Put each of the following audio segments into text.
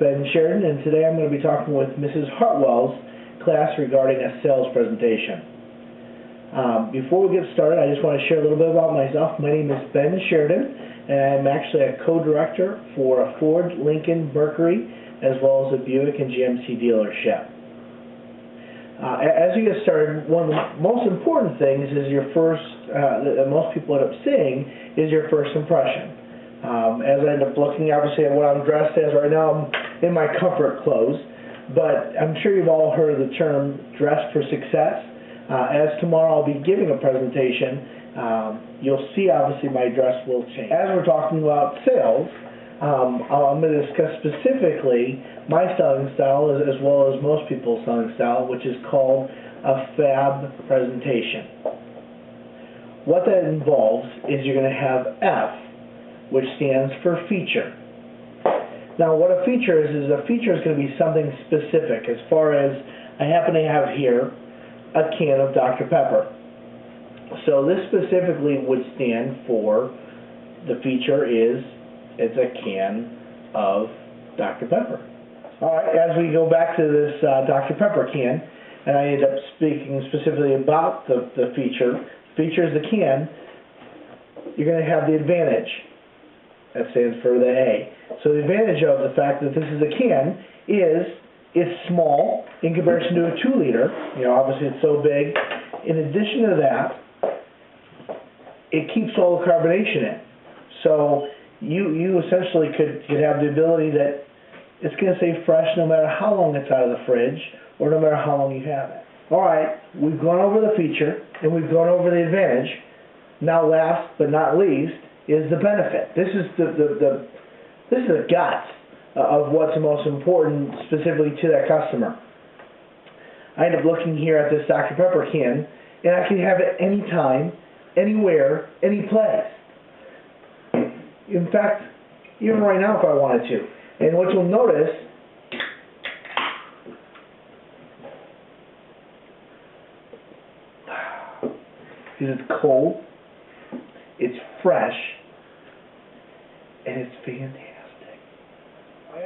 Ben Sheridan, and today I'm going to be talking with Mrs. Hartwell's class regarding a sales presentation. Before we get started, I just want to share a little bit about myself. My name is Ben Sheridan, and I'm actually a co-director for a Ford, Lincoln, Mercury, as well as a Buick and GMC dealership. As you get started, one of the most important things is your first, that most people end up seeing, is your first impression. As I end up looking, obviously, at what I'm dressed as right now, I'm in my comfort clothes, but I'm sure you've all heard of the term dress for success. As tomorrow I'll be giving a presentation, you'll see obviously my dress will change. As we're talking about sales, I'm going to discuss specifically my selling style as well as most people's selling style, which is called a FAB presentation. What that involves is you're going to have F, which stands for feature. Now what a feature is a feature is going to be something specific. As far as I happen to have here a can of Dr. Pepper. So this specifically would stand for, the feature is, it's a can of Dr. Pepper. Alright, as we go back to this Dr. Pepper can, and I end up speaking specifically about the feature. Feature is the can, you're going to have the advantage. That stands for the A. So the advantage of the fact that this is a can is it's small in comparison to a 2-liter. You know, obviously it's so big. In addition to that, it keeps all the carbonation in. So you essentially could have the ability that it's going to stay fresh no matter how long it's out of the fridge or no matter how long you have it. Alright, we've gone over the feature and we've gone over the advantage. Now last but not least is the benefit. This is the guts of what's most important specifically to that customer. I end up looking here at this Dr. Pepper can, and I can have it anytime, anywhere, any place. In fact, even right now if I wanted to. And what you'll notice is it's cold, it's fresh, and it's fantastic.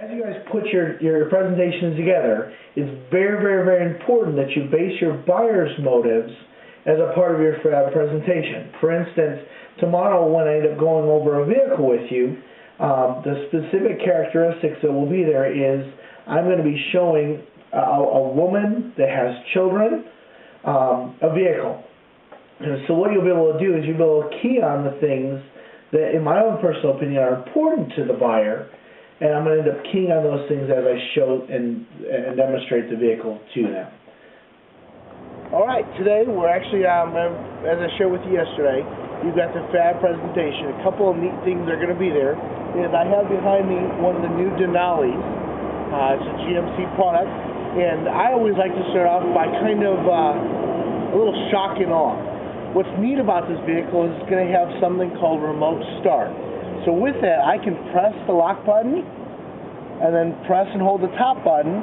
As you guys put your presentations together, it's very, very, very important that you base your buyer's motives as a part of your FAB presentation. For instance, tomorrow when I end up going over a vehicle with you, the specific characteristics that will be there is I'm going to be showing a woman that has children, a vehicle. And so what you'll be able to do is you'll be able to key on the things that, in my own personal opinion, are important to the buyer, and I'm going to end up keying on those things as I show and demonstrate the vehicle to them. Alright, today we're actually, as I shared with you yesterday, you've got the FAB presentation. A couple of neat things are going to be there. Is I have behind me one of the new Denali's. It's a GMC product, and I always like to start off by kind of a little shock and awe. What's neat about this vehicle is it's going to have something called remote start. So with that, I can press the lock button and then press and hold the top button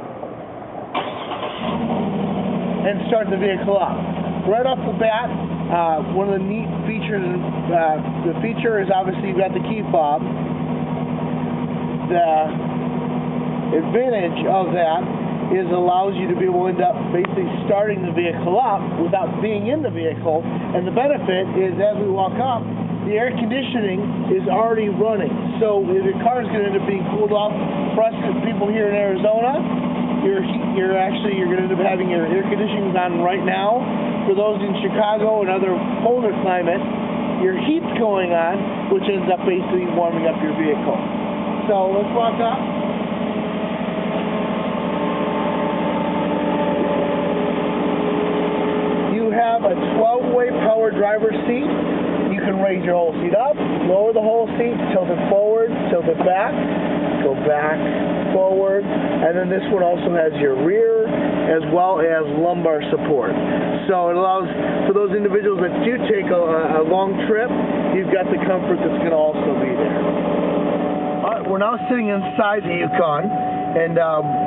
and start the vehicle up. Right off the bat, one of the neat features, the feature is obviously you've got the key fob. The advantage of that is allows you to be able to end up basically starting the vehicle up without being in the vehicle, and the benefit is as we walk up, the air conditioning is already running. So if your car is going to end up being cooled off, for us people here in Arizona, you're going to end up having your air conditioning on right now. For those in Chicago and other colder climates, your heat's going on, which ends up basically warming up your vehicle. So let's walk up. A 12-way power driver's seat. You can raise your whole seat up, lower the whole seat, tilt it forward, tilt it back, go back, forward, and then this one also has your rear as well as lumbar support. So it allows for those individuals that do take a long trip, you've got the comfort that's going to also be there. All right, we're now sitting inside the Yukon. And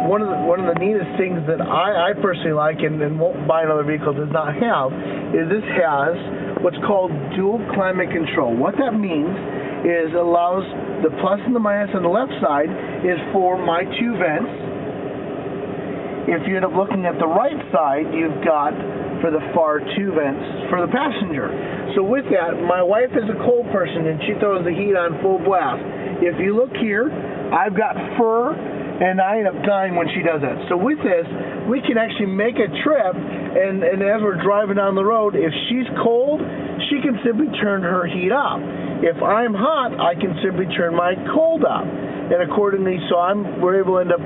one of the neatest things that I personally like and won't buy another vehicle does not have is this has what's called dual climate control. What that means is allows the plus and the minus on the left side is for my two vents. If you end up looking at the right side, you've got for the far two vents for the passenger. So with that, my wife is a cold person and she throws the heat on full blast. If you look here, I've got fur and I end up dying when she does that. So with this, we can actually make a trip and as we're driving down the road, if she's cold, she can simply turn her heat up. If I'm hot, I can simply turn my cold up. And accordingly, so we're able to end up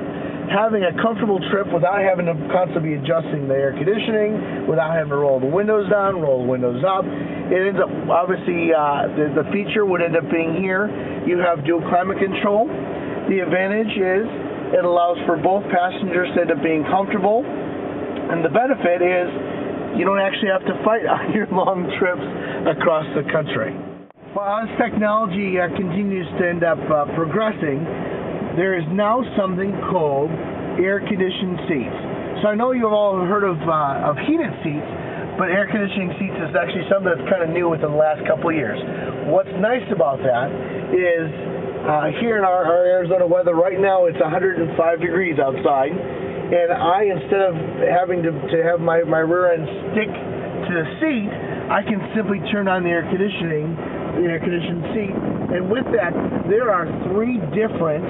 having a comfortable trip without having to constantly be adjusting the air conditioning, without having to roll the windows down, roll the windows up. It ends up, obviously, the feature would end up being here. You have dual climate control. The advantage is it allows for both passengers to end up being comfortable. And the benefit is you don't actually have to fight on your long trips across the country. Well, as technology continues to end up progressing, there is now something called air-conditioned seats. So I know you've all heard of heated seats, but air conditioning seats is actually something that's kind of new within the last couple of years. What's nice about that is here in our Arizona weather right now, it's 105 degrees outside, and instead of having to have my rear end stick to the seat, I can simply turn on the air conditioned seat, and with that, there are 3 different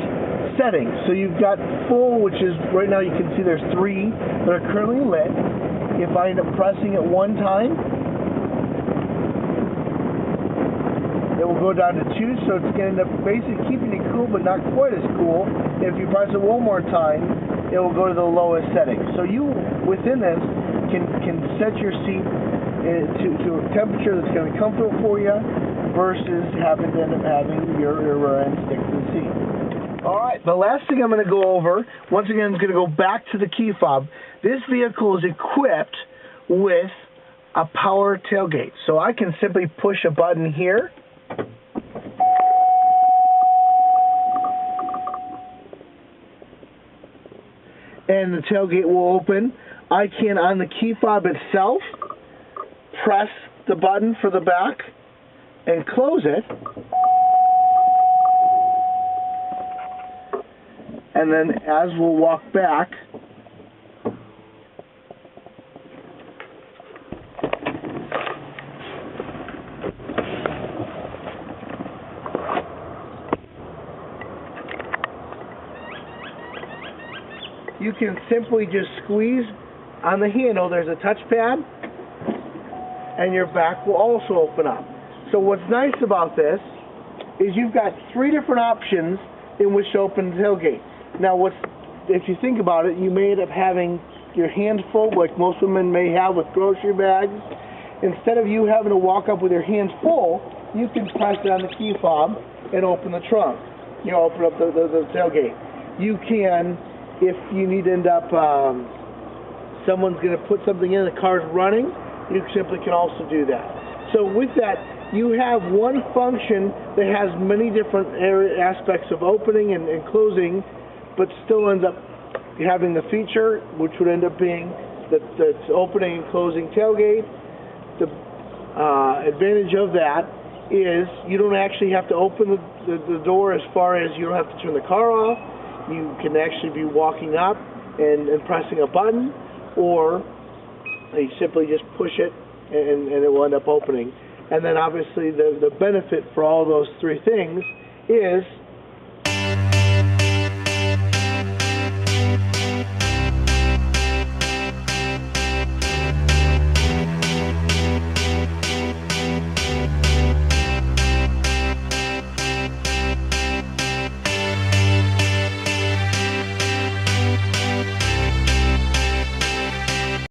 settings. So you've got full, which is, right now you can see there's 3 that are currently lit. If I end up pressing it one time, it will go down to 2, so it's going to end up basically keeping it cool, but not quite as cool. If you press it one more time, it will go to the lowest setting. So you, within this, can set your seat to a temperature that's going to be comfortable for you versus having to end up having your rear end stick to the seat. Alright, the last thing I'm going to go over, once again, is going to go back to the key fob. This vehicle is equipped with a power tailgate. So I can simply push a button here, and the tailgate will open. I can, on the key fob itself, press the button for the back and close it. And then as we'll walk back, you can simply just squeeze on the handle. There's a touchpad, and your back will also open up. So what's nice about this is you've got 3 different options in which to open the tailgate. Now, if you think about it, you may end up having your hands full, like most women may have with grocery bags. Instead of you having to walk up with your hands full, you can press it on the key fob and open the trunk. You know, open up the tailgate. You can, if you need to end up, someone's going to put something in, the car's running, you simply can also do that. So with that, you have one function that has many different aspects of opening and closing, but still ends up having the feature, which would end up being the opening and closing tailgate. The advantage of that is you don't actually have to open the door as far as you don't have to turn the car off. You can actually be walking up and pressing a button, or you simply just push it and it will end up opening. And then obviously the benefit for all those 3 things is